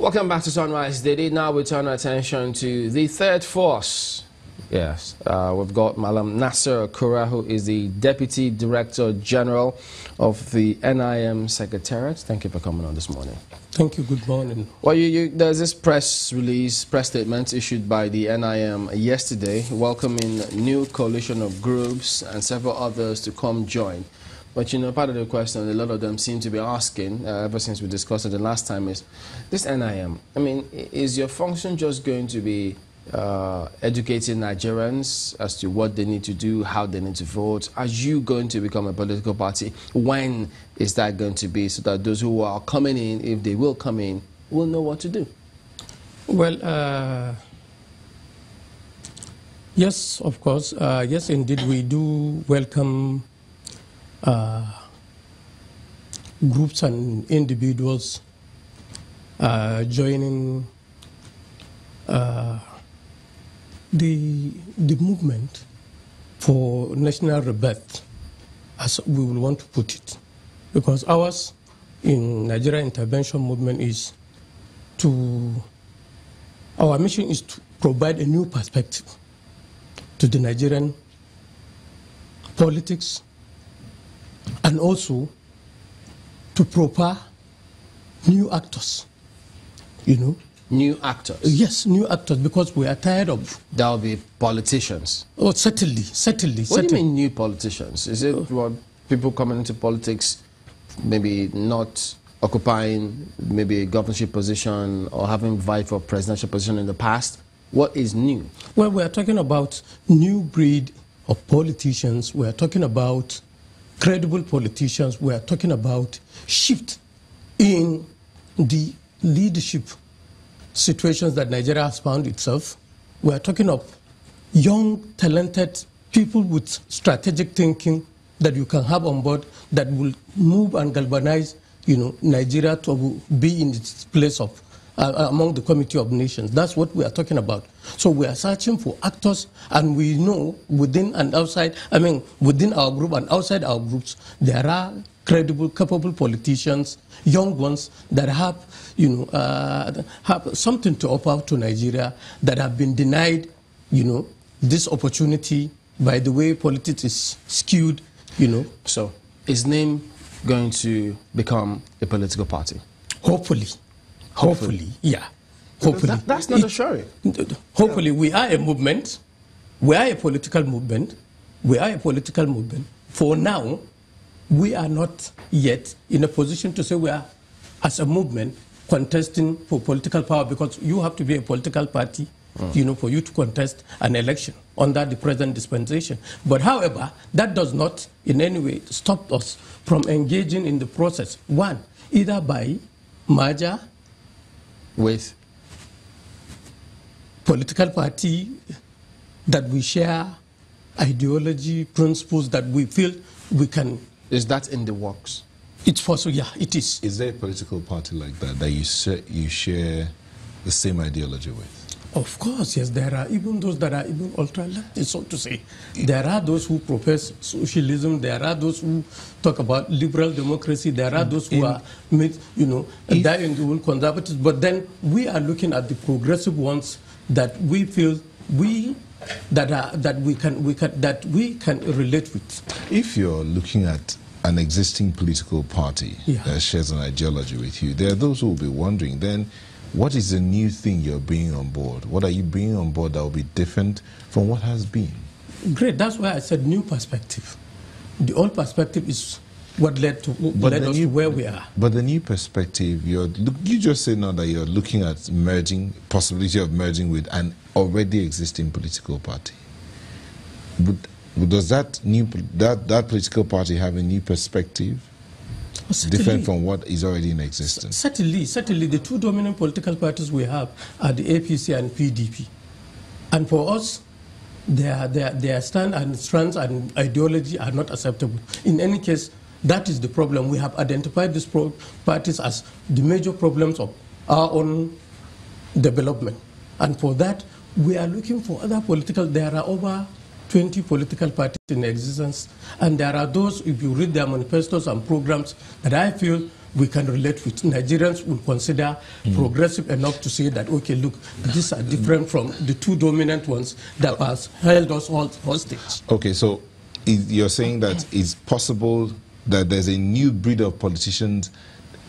Welcome back to Sunrise Daily. Now we turn our attention to the third force. Yes, we've got Malam Naseer Kura, who is the Deputy Director General of the NIM Secretariat. Thank you for coming on this morning. Thank you. Good morning. Well, there's this press statement issued by the NIM yesterday, welcoming new coalition of groups and several others to come join. But, you know, part of the question a lot of them seem to be asking, ever since we discussed it the last time, is this NIM, I mean, is your function just going to be educating Nigerians as to what they need to do, how they need to vote? Are you going to become a political party? When is that going to be, so that those who are coming in, if they will come in, will know what to do? Well, yes, of course. Yes, indeed, we do welcome groups and individuals joining the movement for national rebirth, as we will want to put it, because ours in Nigeria intervention movement is our mission is to provide a new perspective to the Nigerian politics, and also to prepare new actors, you know. New actors? Yes, new actors, because we are tired of... There will be politicians? Oh, certainly. What do you mean new politicians? Is it what people coming into politics, maybe not occupying maybe a governorship position or having vied for a presidential position in the past? What is new? Well, we are talking about new breed of politicians. We are talking about credible politicians. We are talking about shift in the leadership situations that Nigeria has found itself. We are talking of young, talented people with strategic thinking that you can have on board that will move and galvanize, you know, Nigeria to be in its place of among the Committee of Nations. That's what we are talking about. So we are searching for actors, and we know within and outside, I mean, within our group and outside our groups, there are credible, capable politicians, young ones that have, you know, have something to offer to Nigeria, that have been denied, you know, this opportunity by the way politics is skewed, you know. So, is NIM going to become a political party? Hopefully. Hopefully, yeah. Hopefully. That's not assuring. Hopefully, we are a movement. We are a political movement. We are a political movement. For now, we are not yet in a position to say we are, as a movement, contesting for political power, because you have to be a political party, you know, for you to contest an election under the present dispensation. But however, that does not in any way stop us from engaging in the process. One, either by merger with political party that we share ideology, principles that we feel we can. Is that in the works? It's possible, yeah, it is. Is there a political party like that that you share the same ideology with? Of course, yes. There are even those that are even ultra-left, so to say. There are those who profess socialism. There are those who talk about liberal democracy. There are those who are, you know, dying the will conservatives. But then we are looking at the progressive ones that we feel we can relate with. If you're looking at an existing political party that shares an ideology with you, there are those who will be wondering then, what is the new thing you're bringing on board? What are you bringing on board that will be different from what has been? Great. That's why I said new perspective. The old perspective is what led us to where we are. But the new perspective, you just said now that you're looking at merging, possibility of merging with an already existing political party. Does that political party have a new perspective? Different from what is already in existence? Certainly, the two dominant political parties we have are the APC and PDP. And for us, their stand and strands and ideology are not acceptable. In any case, that is the problem. We have identified these parties as the major problems of our own development. And for that, we are looking for other political. There are over 20 political parties in existence, and there are those, if you read their manifestos and programs, that I feel we can relate with. Nigerians will consider progressive enough to say that, okay, look, these are different from the two dominant ones that has held us all hostage. Okay, so you're saying that it's possible that there's a new breed of politicians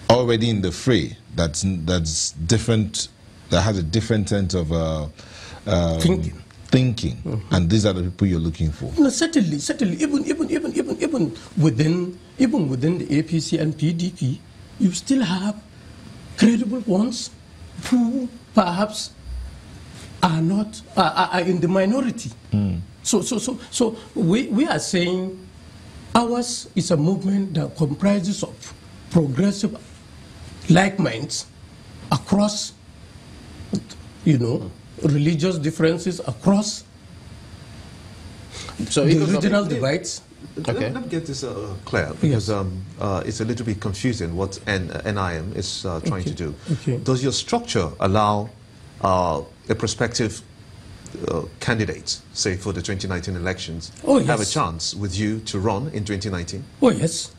already in the fray that's different, that has a different sense of thinking, and these are the people you're looking for. No, certainly, even within the APC and PDP, you still have credible ones who perhaps are not are in the minority. So we are saying ours is a movement that comprises of progressive like minds across, religious differences, across the regional divides. Okay. Let me get this clear, because it's a little bit confusing what NIM is trying to do. Okay. Does your structure allow a prospective candidate, say for the 2019 elections, have a chance with you to run in 2019? Oh yes.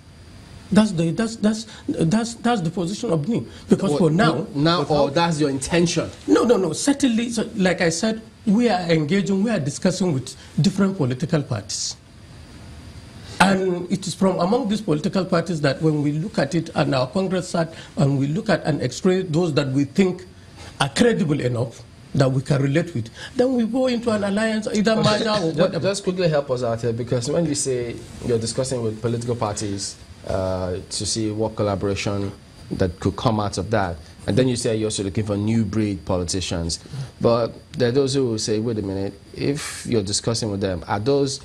That's the position of me, because for now, or that's your intention. No. Certainly, so like I said, we are engaging, we are discussing with different political parties, and it is from among these political parties that when we look at it and our Congress sat and we look at and extract those that we think are credible enough that we can relate with, then we go into an alliance, either merger or whatever. Just quickly help us out here, because when you say you're discussing with political parties to see what collaboration that could come out of that, and then you say you're also looking for new breed politicians, but there are those who will say, wait a minute, if you're discussing with them, are those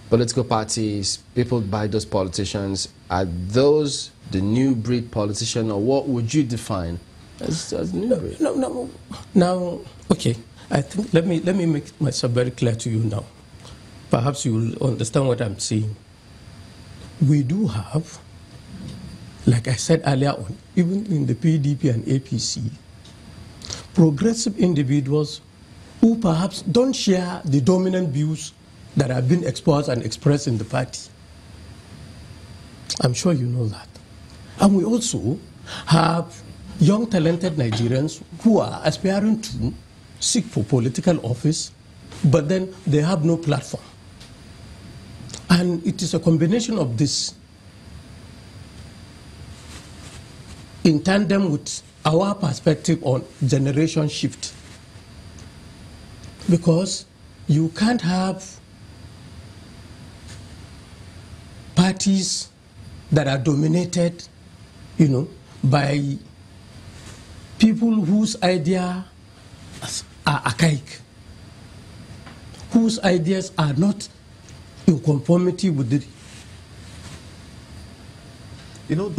political parties, people by those politicians, are those the new breed politician, or what would you define as new breed? No. Now, okay, I think let me make myself very clear to you now. Perhaps you will understand what I'm saying. We do have, like I said earlier on, even in the PDP and APC, progressive individuals who perhaps don't share the dominant views that have been exposed and expressed in the party. I'm sure you know that. And we also have young talented Nigerians who are aspiring to seek for political office, but then they have no platform. And it is a combination of this in tandem with our perspective on generation shift. Because you can't have parties that are dominated, by people whose ideas are archaic, whose ideas are not in conformity with the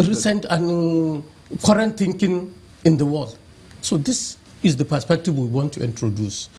recent and current thinking in the world. So this is the perspective we want to introduce.